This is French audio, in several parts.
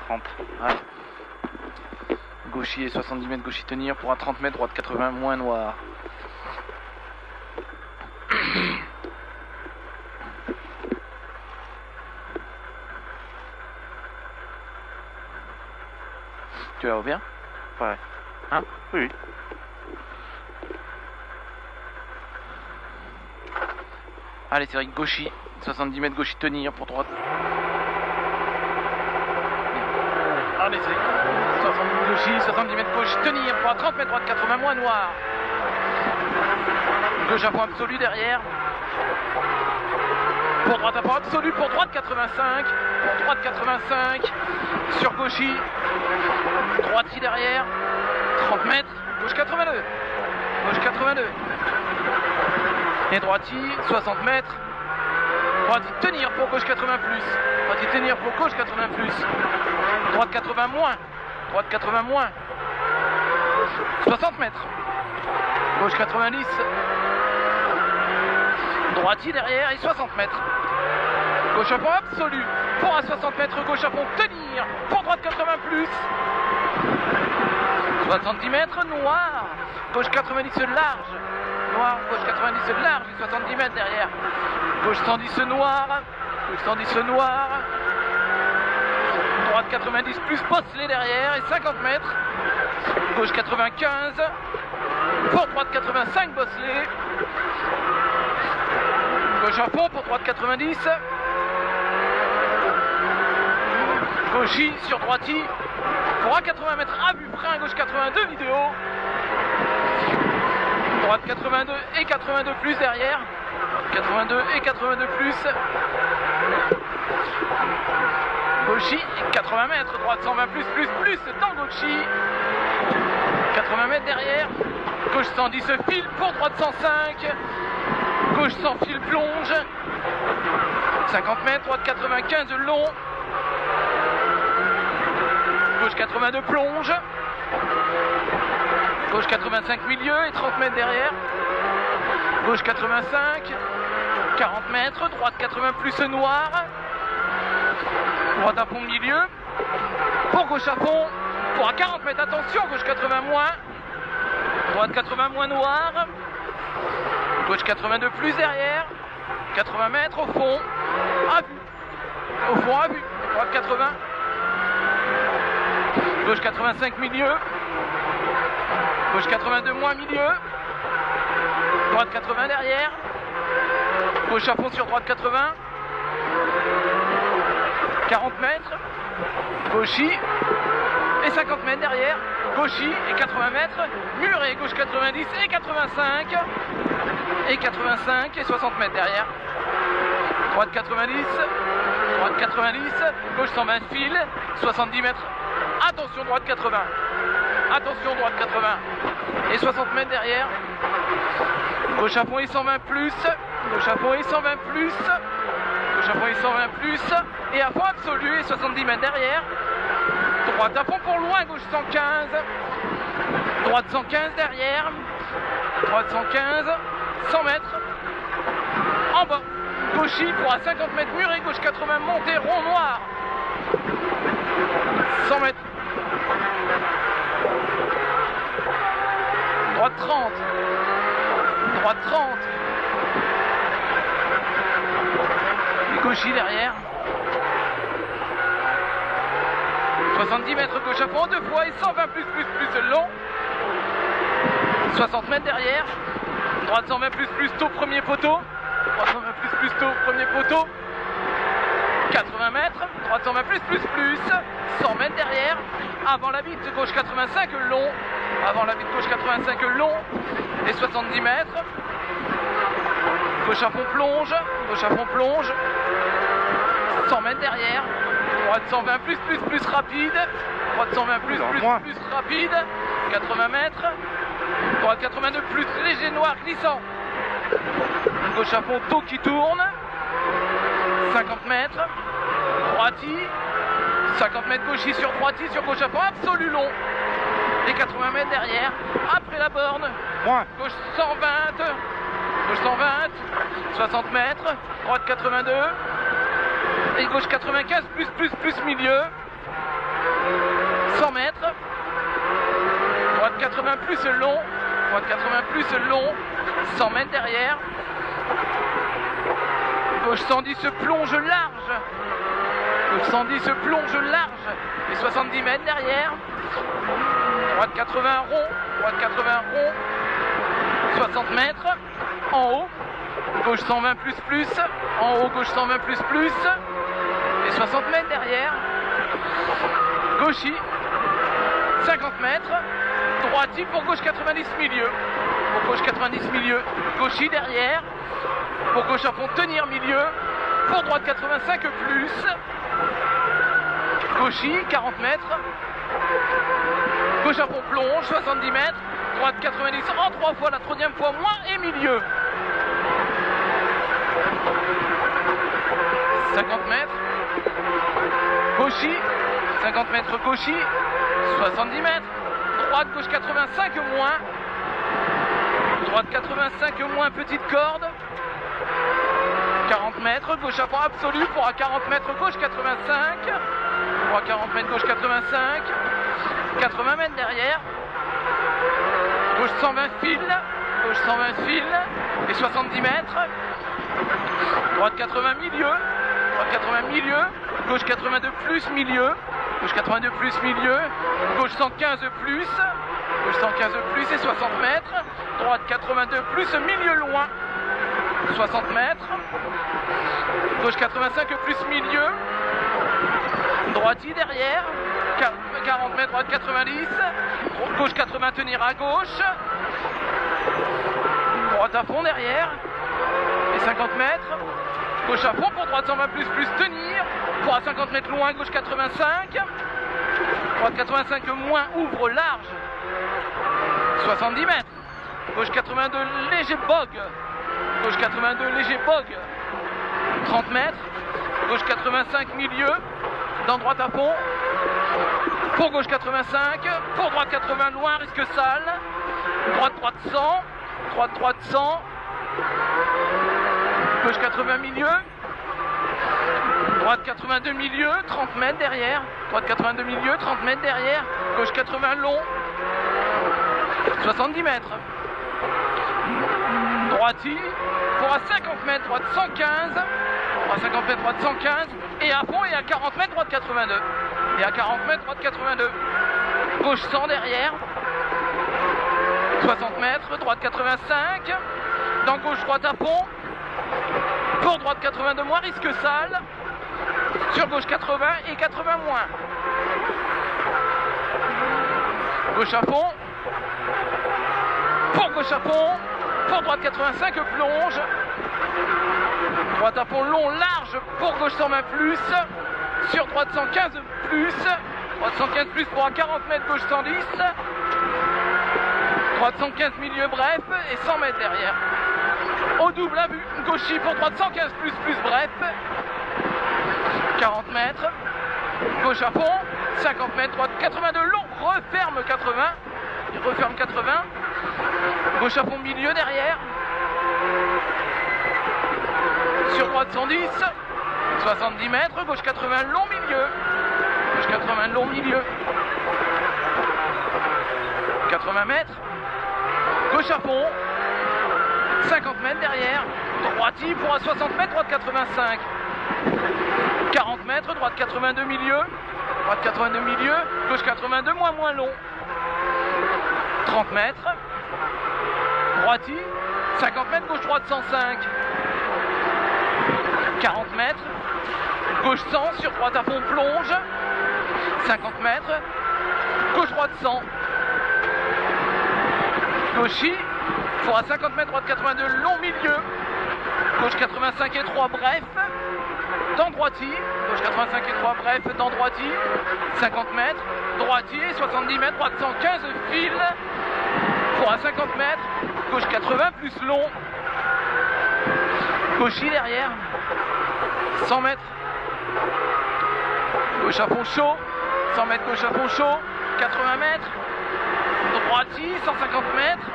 30. Ouais. Gauchy et 70 mètres, gauchy tenir pour un 30 mètres, droite 80, moins noir. Tu la vois bien? Ouais. Hein? Oui. Allez, c'est vrai que gauchy, 70 mètres, gauchy tenir pour droite. Allez, c'est 70 gauchy, 70 mètres, gauche tenir pour un 30 mètres, droite 80, moins noir. Gauche à fond absolu derrière. Pour droite à fond absolu, pour droite 85. Pour droite 85. Sur gauchy. Droite derrière. 30 mètres. Gauche 82. Gauche 82. Et droiti, 60 mètres. Droiti tenir pour gauche 80 plus. Droiti tenir pour gauche 80 plus. Droite 80 moins. Droite 80 moins. 60 mètres. Gauche 90. Droiti derrière et 60 mètres. Gauche à fond absolu. Pour un 60 mètres, gauche à fond tenir. Pour droite 80 plus. 70 mètres, noir. Gauche 90 large. Noir, gauche 90 large et 70 mètres derrière. Gauche 110 noir. Gauche 110 noir. Droite 90 plus bosselé derrière et 50 mètres. Gauche 95. Pour droite 85 bosselé. Gauche à fond pour droite 90. Gauchy sur droiti. Pour un 80 mètres à vue près, gauche 82 vidéo. Droite 82 et 82 plus derrière. 82 et 82 plus. Gauchy et 80 mètres. Droite 120 plus dans gauchy. 80 mètres derrière. Gauche 110 file pour droite 105. Gauche 100 file plonge. 50 mètres, droite 95 long. Gauche 82 plonge. Gauche 85 milieu et 30 mètres derrière. Gauche 85. 40 mètres, droite 80 plus noir. Droite à fond milieu. Pour gauche à fond. Pour à 40 mètres, attention, gauche 80 moins. Droite 80 moins noir. Gauche 82 plus derrière. 80 mètres au fond. À vue. Au fond à vue. Droite 80. Gauche 85 milieu. Gauche 82 moins milieu. Droite 80 derrière. Gauche à fond sur droite 80. 40 mètres. Gauchy. Et 50 mètres derrière. Gauchy et 80 mètres. Muré. Gauche 90 et 85. Et 85 et 60 mètres derrière. Droite 90. Droite 90. Gauche 120 file. 70 mètres. Attention droite 80. Attention droite 80. Et 60 mètres derrière. Gauche à fond et 120 plus. Gauche à fond et 120 plus. Gauche à fond et 120 plus. Et à fond absolu et 70 mètres derrière. Droite à fond pour loin. Gauche 115. Droite 115 derrière. Droite 115. 100 mètres. En bas. Gauchy pour à 50 mètres muré. Gauche 80 montée rond noir. 100 mètres. Droite 30. Droite 30. Et gauchy derrière. 70 mètres gauche à fond deux fois et 120 plus long. 60 mètres derrière. Droite 120 plus tôt premier poteau. Droite 120 plus tôt premier poteau. 80 mètres. Droite 120 plus. 100 mètres derrière. Avant la bite gauche 85 long. Avant la bite gauche 85 long. Et 70 mètres. Gauche à fond plonge. Gauche à fond plonge. 100 mètres derrière. Droite 120 plus rapide. Droite 120 plus rapide. 80 mètres. Droite 82 plus léger noir glissant. Gauche à fond tôt qui tourne. 50 mètres. Droiti. 50 mètres gauchy sur droiti sur gauche à fond absolu long. Et 80 mètres derrière. Après la borne. Gauche 120. Gauche 120. 60 mètres. Droite 82. Et gauche 95 plus milieu. 100 mètres. Droite 80 plus long. Droite 80 plus long. 100 mètres derrière. Gauche 110 se plonge large. Gauche 110 se plonge large. Et 70 mètres derrière. Droite 80 rond. Droite 80 rond. 60 mètres. En haut. Gauche 120 plus plus. En haut, gauche 120 plus plus. Et 60 mètres derrière. Gauchy. 50 mètres. Droiti pour gauche 90 milieu. Pour gauche 90 milieu. Gauchy derrière. Pour gauche à fond tenir milieu. Pour droite 85 plus. Gauchy 40 mètres. Gauche à fond plonge 70 mètres. Droite 90 en 3 fois, la troisième fois moins et milieu. 50 mètres. Gauchy. 50 mètres gauchy. 70 mètres. Droite gauche 85 moins. Droite 85 moins, petite corde. 40 mètres, gauche à fond absolu pour à 40 mètres gauche 85. Pour à 40 mètres gauche 85. 80 mètres derrière. Gauche 120 fil. Gauche 120 fil. Et 70 mètres. Droite 80 milieu. Droite 80 milieu. Gauche 82 plus milieu. Gauche 82 plus milieu. Gauche 115 plus. Gauche 115 plus et 60 mètres. Droite 82 plus milieu loin. 60 mètres. Gauche 85 plus milieu. Droiti derrière. 40 mètres, droite 90. Gauche 80 tenir à gauche. Droite à fond derrière. Et 50 mètres. Gauche à fond pour droite 120 plus plus tenir. Pour à 50 mètres loin, gauche 85. Droite 85 moins ouvre large. 70 mètres. Gauche 82 léger bog. Gauche 82 léger bog. 30 mètres. Gauche 85 milieu. Dans droite à fond. Pour gauche 85. Pour droite 80 loin, risque sale. Droite 100. Droite 100. Gauche 80 milieu. Droite 82 milieu, 30 mètres derrière. Droite 82 milieu, 30 mètres derrière. Gauche 80 long. 70 mètres. Droiti. Pour à 50 mètres, droite 115. Pour à 50 mètres, droite 115. Et à fond, et à 40 mètres, droite 82. Et à 40 mètres, droite 82. Gauche 100 derrière. 60 mètres, droite 85. Dans gauche, droite à fond. Pour droite 82 moins, risque sale. Sur gauche 80 et 80 moins. Gauche à fond. Pour gauche à fond. Pour droite 85 plonge. Droite à fond long large pour gauche 120 plus. Sur droite 115 plus. Droite 115 plus pour à 40 mètres gauche 110. Droite 115 milieu bref et 100 mètres derrière. Au double à vue, gauchy pour droite 115 plus bref. 40 mètres. Gauche à fond. 50 mètres, droite 82 long. Referme 80. Il referme 80. Gauche à fond milieu derrière. Sur droite 110. 70 mètres. Gauche 80 long milieu. Gauche 80 long milieu. 80 mètres. Gauche à fond. 50 mètres derrière. Droiti pour à 60 mètres. Droite 85. 40 mètres. Droite 82 milieu. Droite 82 milieu. Gauche 82 moins long. 30 mètres. Droiti. 50 mètres. Gauche droite 105. 40 mètres. Gauche 100 sur droite à fond plonge. 50 mètres. Gauche droite 100. Gauchy. Pour à 50 mètres, droite 82 long milieu. Gauche 85 et 3 bref. Dans droiti. Gauche 85 et 3 bref. Dans droiti. 50 mètres. Droiti. 70 mètres. Droite 115 fil. Pour à 50 mètres. Gauche 80 plus long. Gauchy derrière. 100 mètres. Gauche à fond chaud. 100 mètres gauche à fond chaud. 80 mètres. Droiti. 150 mètres.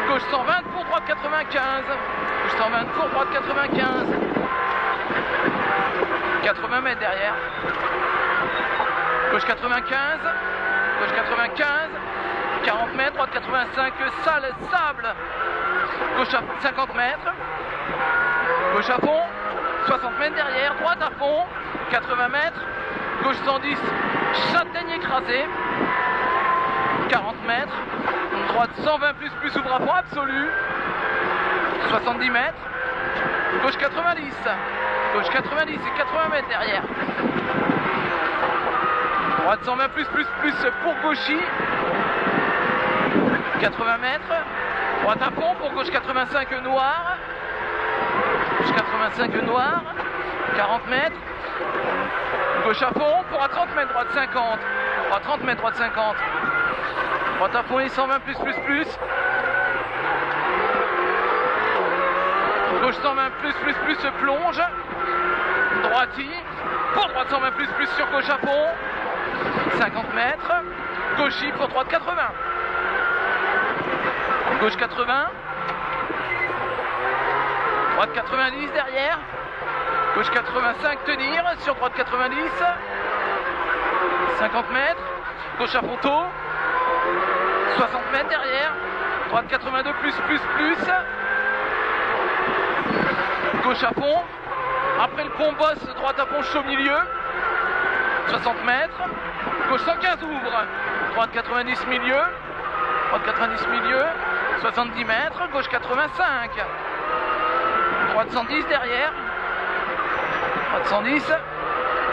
Gauche 120 pour droite 95. Gauche 120 pour droite 95. 80 mètres derrière. Gauche 95, gauche 95, 40 mètres, droite 85, sable, gauche à 50 mètres, gauche à fond, 60 mètres derrière, droite à fond, 80 mètres, gauche 110, châtaigne écrasé, 40 mètres, droite 120 plus ouvre à fond absolu, 70 mètres, gauche 90, gauche 90 et 80 mètres derrière, droite 120 plus pour Gauchy, 80 mètres, droite à fond pour gauche 85 noir, gauche 85 noir, 40 mètres, gauche à fond pour à 30 mètres, droite 50, pour à 30 mètres, droite 50, droite à fond et 120 plus, gauche 120 plus plonge, droiti, pour droite 120 plus sur gauche à fond, 50 mètres, Gauchy pour droite 80, gauche 80, droite 90 derrière, gauche 85 tenir, sur droite 90, 50 mètres, gauche à fond tôt, 60 mètres derrière, droite 82 plus, gauche à fond, après le pont bosse, droite à fond chaud milieu, 60 mètres, gauche 115 ouvre, droite 90 milieu, droite 90 milieu, 70 mètres, gauche 85, droite 110 derrière, droite 110,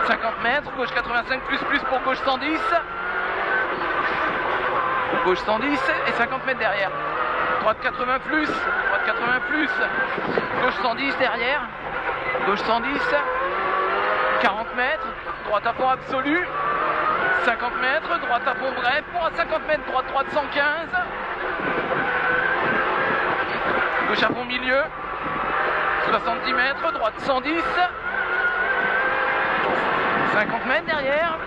50 mètres, gauche 85 plus pour gauche 110, gauche 110 et 50 mètres derrière, droite 80 plus, droite 80 plus, gauche 110 derrière, gauche 110, 40 mètres, droite à fond absolu, 50 mètres, droite à fond bref, pour à 50 mètres, droite 115, gauche à fond milieu, 70 mètres, droite 110, 50 mètres derrière,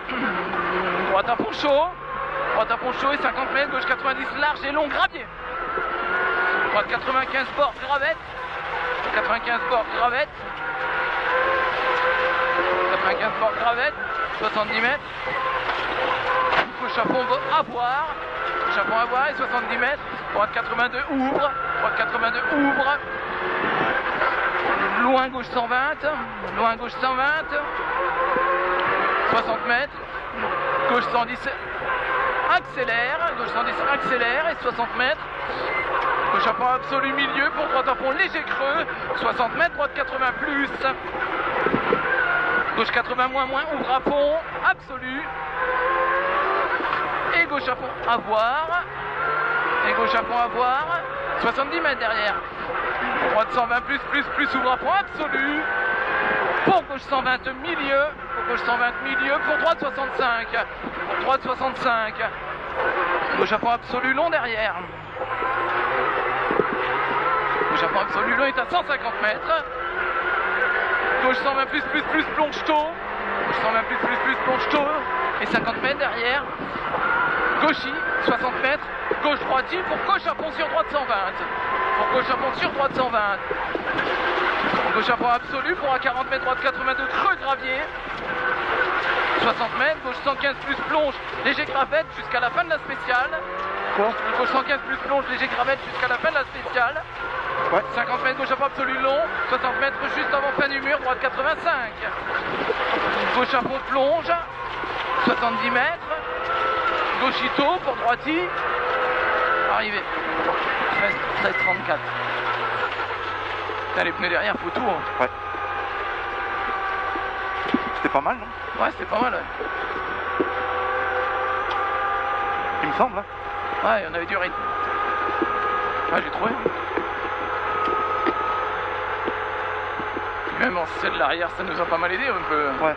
droite à fond chaud et 50 mètres, gauche 90 large et long gravier, droite 95 bord gravette, 95 bord gravette, 95 bord gravette, 70 mètres, gauche à fond à voir et 70 mètres, droite 82 ouvre, droite 82 ouvre, loin gauche 120, 60 mètres, gauche 110 accélère et 60 mètres, gauche à fond absolu milieu pour droite à fond léger creux, 60 mètres, droite 80 plus, gauche 80 moins, ouvre à fond, absolu, et gauche à fond à voir, 70 mètres derrière, droite 120 plus, ouvre à fond, absolu, pour gauche 120 milieu, pour droite 65, gauche à fond absolu long derrière, gauche à fond absolu long est à 150 mètres, gauche 120 plus plonge tôt, gauche 120 plus plonge tôt et 50 mètres derrière, Gauchy 60 mètres, gauche droiti pour gauche à fond sur droite 120, gauche à fond absolu pour à 40 mètres, droite 82 creux gravier, 60 mètres, gauche 115 plus plonge léger gravette jusqu'à la fin de la spéciale, gauche 115 plus plonge léger gravette jusqu'à la fin de la spéciale. Ouais. 50 mètres, gauche à fond absolu long, 60 mètres juste avant fin du mur, droite 85. Gauche à fond plonge, 70 mètres, gauchito pour droiti, arrivé, 13-34. Putain, les pneus derrière, faut tout. Hein. Ouais. C'était pas mal, non? Ouais, c'était pas mal, ouais. Il me semble, hein. Ouais, on avait du rythme. Ouais, j'ai trouvé. Même en celle de l'arrière, ça nous a pas mal aidé un peu. Ouais.